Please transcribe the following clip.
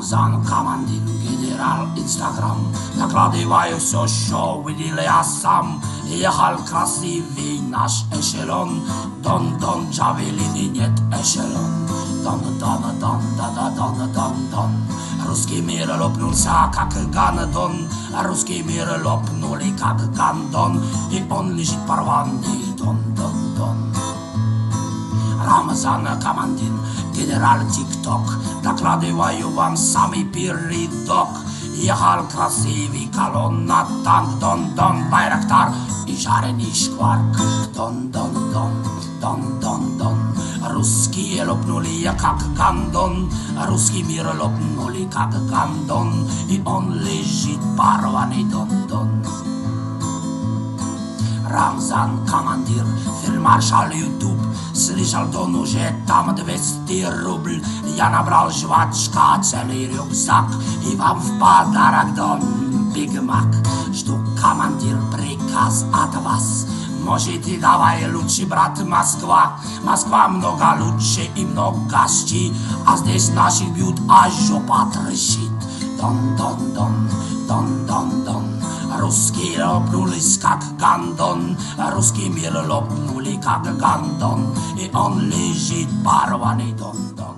Рамзан Камандин, генерал Инстаграм, докладываю все, что видел я сам. Ехал красивый наш эшелон, дон-дон, джавелины нет эшелон. Дон-дон-дон-да-да-дон-дон-дон. Русский мир лопнулся, как гандон, русский мир лопнули, как гандон, и он лежит порванный, дон-дон-дон. Рамзан Камандин, генерал ТикТок, докладываю вам самый передок. Ехал красивый колонна, танк, дон-дон, байрактар и жареный шкварк, дон-дон-дон, дон-дон-дон. Русские лопнули, как гандон, русский мир лопнули, как гандон, и он лежит порванный, дон-дон. Рамзан Командир, фельдмаршал Ютуб, слышал, Дон уже там 200 рубль. Я набрал жвачка, целый рюкзак, и вам в подарок, Дон, Биг Мак. Жду, командир, приказ от вас. Можете, давай лучше, брат, Москва. Москва много лучше и много щи, а здесь наших бьют, а жопа трещит. Дон-дон-дон, дон-дон-дон. Русские лопнулись, как гандон, русский мир лопнули, как гандон, и он лежит порванный, дон-дон.